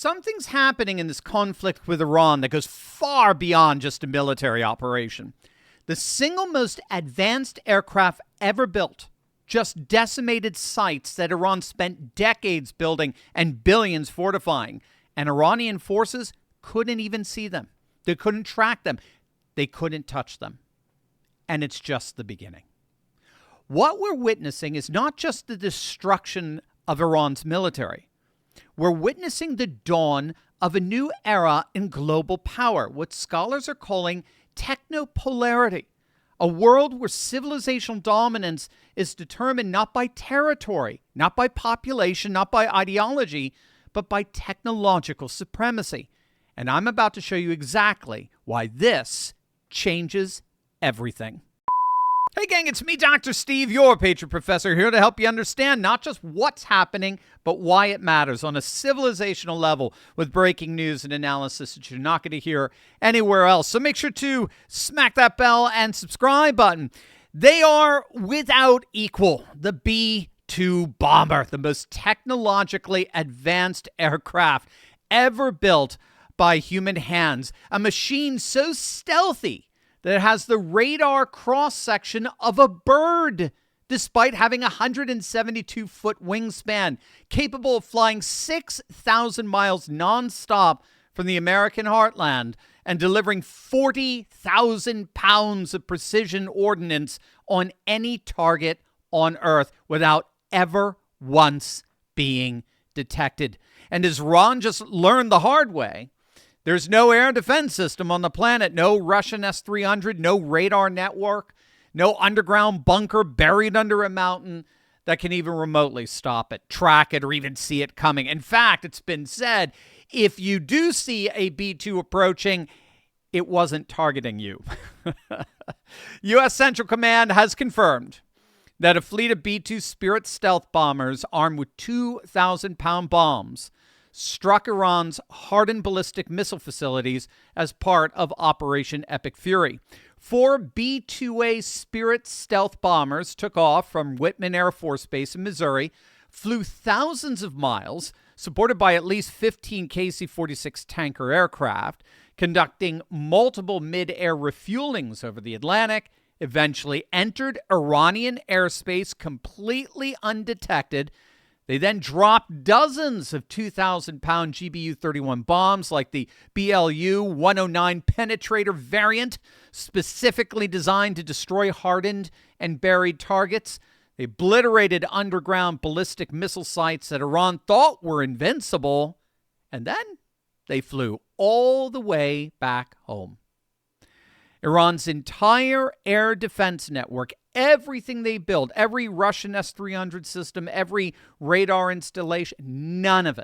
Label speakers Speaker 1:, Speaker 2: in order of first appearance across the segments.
Speaker 1: Something's happening in this conflict with Iran that goes far beyond just a military operation. The single most advanced aircraft ever built just decimated sites that Iran spent decades building and billions fortifying. And Iranian forces couldn't even see them. They couldn't track them. They couldn't touch them. And it's just the beginning. What we're witnessing is not just the destruction of Iran's military. We're witnessing the dawn of a new era in global power, what scholars are calling technopolarity, a world where civilizational dominance is determined not by territory, not by population, not by ideology, but by technological supremacy. And I'm about to show you exactly why this changes everything. Hey gang, it's me, Dr. Steve, your Patriot Professor, here to help you understand not just what's happening, but why it matters on a civilizational level with breaking news and analysis that you're not going to hear anywhere else. So make sure to smack that bell and subscribe button. They are without equal, the B-2 bomber, the most technologically advanced aircraft ever built by human hands, a machine so stealthy that it has the radar cross-section of a bird, despite having a 172-foot wingspan, capable of flying 6,000 miles nonstop from the American heartland and delivering 40,000 pounds of precision ordnance on any target on Earth without ever once being detected. And as Ron just learned the hard way, there's no air defense system on the planet, no Russian S-300, no radar network, no underground bunker buried under a mountain that can even remotely stop it, track it, or even see it coming. In fact, it's been said, if you do see a B-2 approaching, it wasn't targeting you. U.S. Central Command has confirmed that a fleet of B-2 Spirit stealth bombers armed with 2,000-pound bombs struck Iran's hardened ballistic missile facilities as part of Operation Epic Fury. 4 B-2A Spirit stealth bombers took off from Whitman Air Force Base in Missouri, flew thousands of miles, supported by at least 15 KC-46 tanker aircraft, conducting multiple mid-air refuelings over the Atlantic, eventually entered Iranian airspace completely undetected. They then dropped dozens of 2,000-pound GBU-31 bombs like the BLU-109 Penetrator variant, specifically designed to destroy hardened and buried targets. They obliterated underground ballistic missile sites that Iran thought were invincible, and then they flew all the way back home. Iran's entire air defense network, everything they build, every Russian S-300 system, every radar installation, none of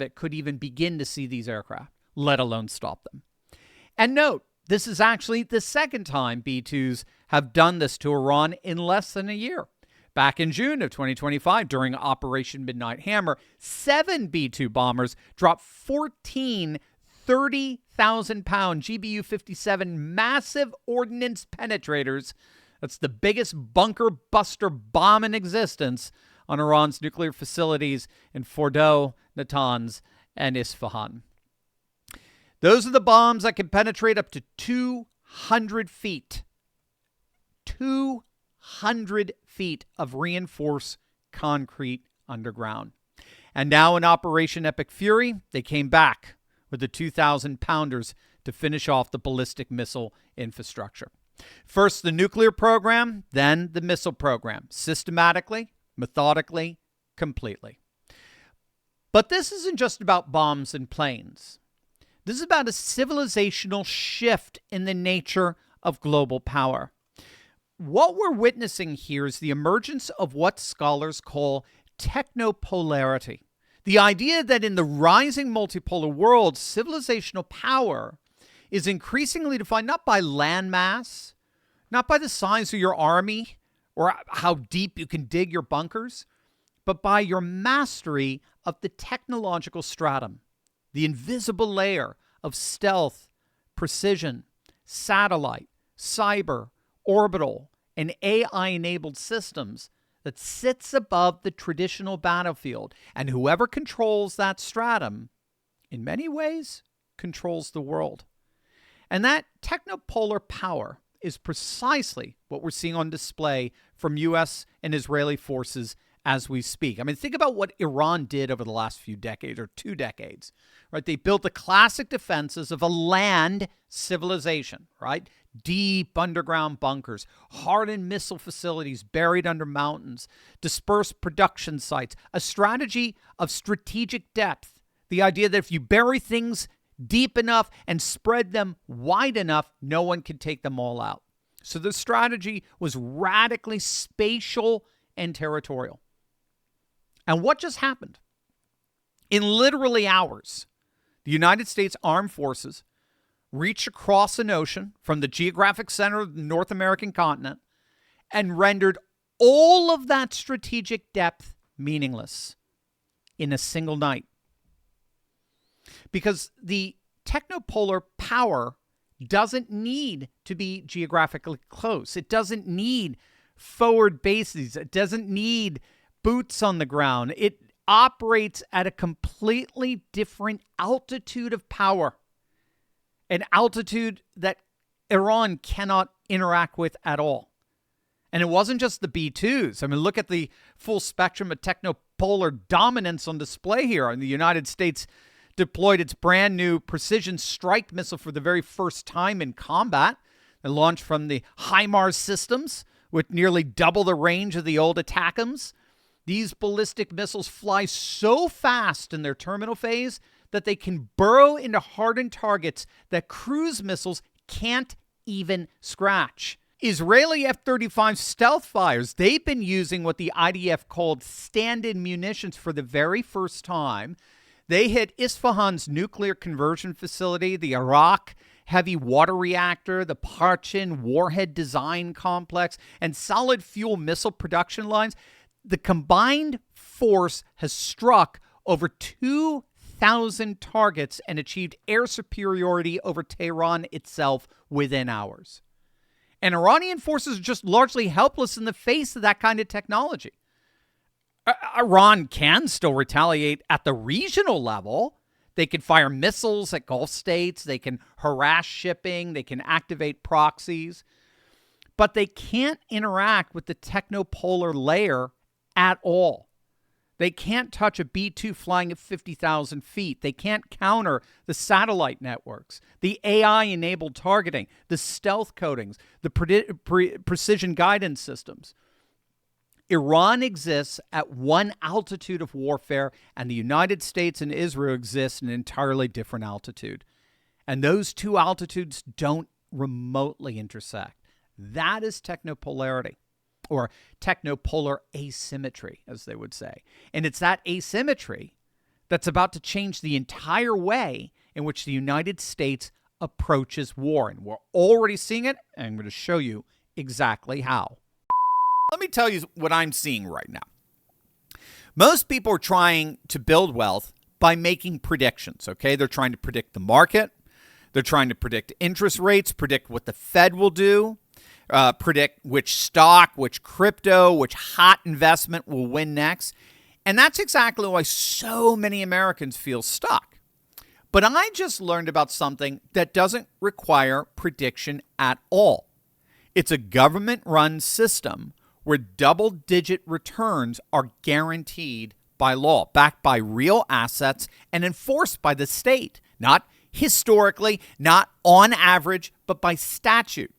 Speaker 1: it could even begin to see these aircraft, let alone stop them. And note, this is actually the second time B-2s have done this to Iran in less than a year. Back in June of 2025, during Operation Midnight Hammer, 7 B-2 bombers dropped 14 30,000-pound GBU-57 massive ordnance penetrators. That's the biggest bunker buster bomb in existence on Iran's nuclear facilities in Fordow, Natanz, and Isfahan. Those are the bombs that can penetrate up to 200 feet. 200 feet of reinforced concrete underground. And now in Operation Epic Fury, they came back with the 2,000-pounders to finish off the ballistic missile infrastructure. First the nuclear program, then the missile program, systematically, methodically, completely. But this isn't just about bombs and planes. This is about a civilizational shift in the nature of global power. What we're witnessing here is the emergence of what scholars call technopolarity. The idea that in the rising multipolar world, civilizational power is increasingly defined not by landmass, not by the size of your army or how deep you can dig your bunkers, but by your mastery of the technological stratum, the invisible layer of stealth, precision, satellite, cyber, orbital, and AI-enabled systems that sits above the traditional battlefield. And whoever controls that stratum, in many ways, controls the world. And that technopolar power is precisely what we're seeing on display from U.S. and Israeli forces as we speak. I mean, think about what Iran did over the last few decades or 2 decades, right? They built the classic defenses of a land civilization, right? Deep underground bunkers, hardened missile facilities buried under mountains, dispersed production sites, a strategy of strategic depth. The idea that if you bury things deep enough and spread them wide enough, no one can take them all out. So the strategy was radically spatial and territorial. And what just happened? In literally hours, the United States Armed Forces reached across an ocean from the geographic center of the North American continent and rendered all of that strategic depth meaningless in a single night. Because the technopolar power doesn't need to be geographically close. It doesn't need forward bases. It doesn't need boots on the ground. It operates at a completely different altitude of power, an altitude that Iran cannot interact with at all. And it wasn't just the B-2s. I mean, look at the full spectrum of technopolar dominance on display here. And the United States deployed its brand new precision strike missile for the very first time in combat. It launched from the HIMARS systems with nearly double the range of the old ATACMS. These ballistic missiles fly so fast in their terminal phase that they can burrow into hardened targets that cruise missiles can't even scratch. Israeli F-35 stealth fighters, they've been using what the IDF called stand-in munitions for the very first time. They hit Isfahan's nuclear conversion facility, the Iraq heavy water reactor, the Parchin warhead design complex, and solid fuel missile production lines. The combined force has struck over 2,000 targets and achieved air superiority over Tehran itself within hours. And Iranian forces are just largely helpless in the face of that kind of technology. Iran can still retaliate at the regional level. They can fire missiles at Gulf states. They can harass shipping. They can activate proxies. But they can't interact with the technopolar layer at all. They can't touch a B-2 flying at 50,000 feet. They can't counter the satellite networks, the AI-enabled targeting, the stealth coatings, the precision guidance systems. Iran exists at one altitude of warfare, and the United States and Israel exist in an entirely different altitude. And those two altitudes don't remotely intersect. That is technopolarity, or technopolar asymmetry, as they would say. And it's that asymmetry that's about to change the entire way in which the United States approaches war. And we're already seeing it, and I'm going to show you exactly how. Let me tell you what I'm seeing right now. Most people are trying to build wealth by making predictions, okay? They're trying to predict the market. They're trying to predict interest rates, predict what the Fed will do, predict which stock, which crypto, which hot investment will win next. And that's exactly why so many Americans feel stuck. But I just learned about something that doesn't require prediction at all. It's a government-run system where double-digit returns are guaranteed by law, backed by real assets and enforced by the state, not historically, not on average, but by statute.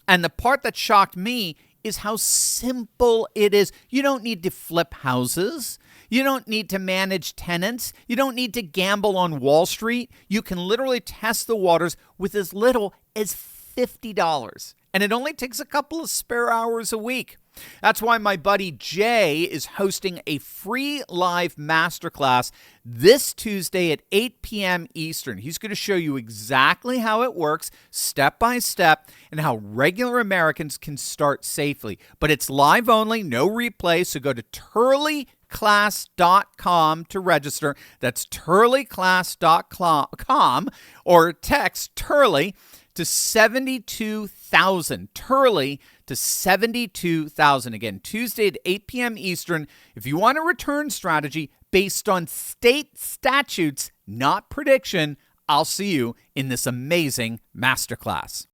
Speaker 1: And the part that shocked me is how simple it is. You don't need to flip houses. You don't need to manage tenants. You don't need to gamble on Wall Street. You can literally test the waters with as little as $50. And it only takes a couple of spare hours a week. That's why my buddy Jay is hosting a free live masterclass this Tuesday at 8 p.m. Eastern. He's going to show you exactly how it works, step by step, and how regular Americans can start safely. But it's live only, no replay, so go to turleyclass.com to register. That's turleyclass.com, or text Turley to to 72,000. Turley to 72,000. Again, Tuesday at 8 p.m. Eastern. If you want a return strategy based on state statutes, not prediction, I'll see you in this amazing masterclass.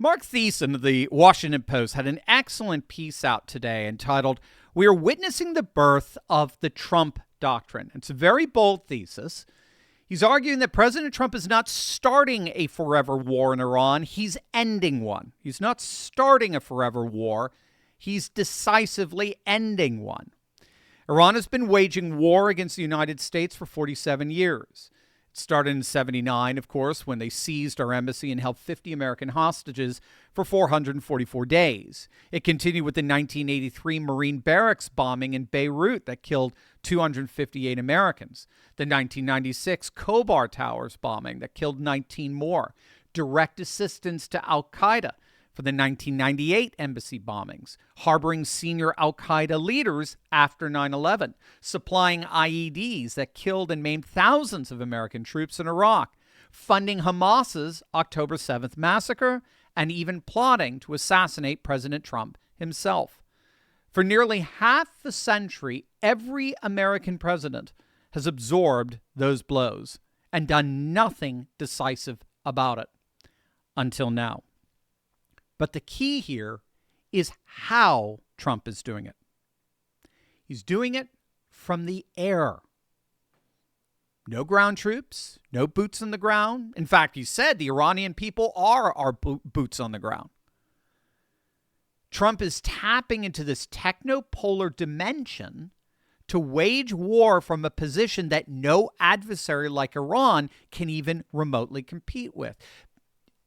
Speaker 1: Mark Thiessen of the Washington Post had an excellent piece out today entitled, "We are witnessing the birth of the Trump doctrine." It's a very bold thesis. He's arguing that President Trump is not starting a forever war in Iran. He's ending one. He's not starting a forever war. He's decisively ending one. Iran has been waging war against the United States for 47 years. It started in 1979, of course, when they seized our embassy and held 50 American hostages for 444 days. It continued with the 1983 Marine barracks bombing in Beirut that killed 258 Americans. The 1996 Khobar Towers bombing that killed 19 more. Direct assistance to al-Qaeda for the 1998 embassy bombings, harboring senior al-Qaeda leaders after 9/11, supplying IEDs that killed and maimed thousands of American troops in Iraq, funding Hamas's October 7th massacre, and even plotting to assassinate President Trump himself. For nearly half a century, every American president has absorbed those blows and done nothing decisive about it until now. But the key here is how Trump is doing it. He's doing it from the air. No ground troops, no boots on the ground. In fact, he said the Iranian people are our boots on the ground. Trump is tapping into this technopolar dimension to wage war from a position that no adversary like Iran can even remotely compete with.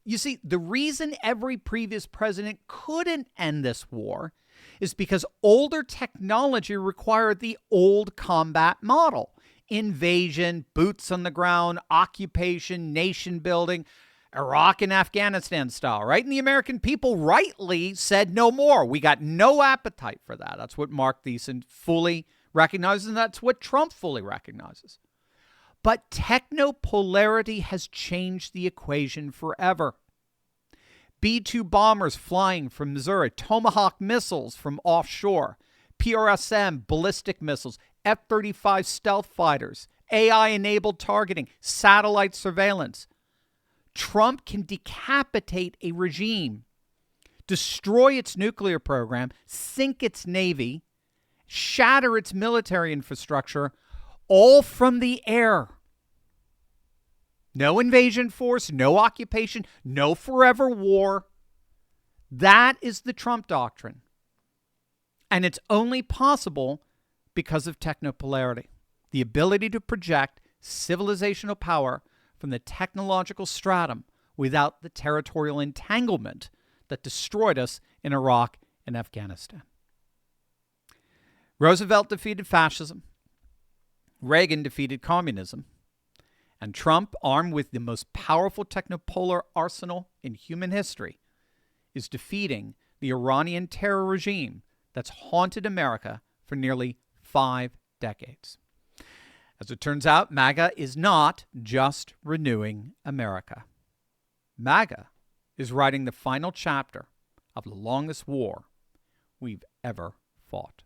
Speaker 1: You see, the reason every previous president couldn't end this war is because older technology required the old combat model. Invasion, boots on the ground, occupation, nation building, Iraq and Afghanistan style, right? And the American people rightly said no more. We got no appetite for that. That's what Mark Thiessen fully recognizes, and that's what Trump fully recognizes. But technopolarity has changed the equation forever. B-2 bombers flying from Missouri, Tomahawk missiles from offshore, PRSM ballistic missiles, F-35 stealth fighters, AI-enabled targeting, satellite surveillance. Trump can decapitate a regime, destroy its nuclear program, sink its navy, shatter its military infrastructure, all from the air. No invasion force, no occupation, no forever war. That is the Trump doctrine. And it's only possible because of technopolarity, the ability to project civilizational power from the technological stratum without the territorial entanglement that destroyed us in Iraq and Afghanistan. Roosevelt defeated fascism. Reagan defeated communism. And Trump, armed with the most powerful technopolar arsenal in human history, is defeating the Iranian terror regime that's haunted America for nearly 5 decades. As it turns out, MAGA is not just renewing America. MAGA is writing the final chapter of the longest war we've ever fought.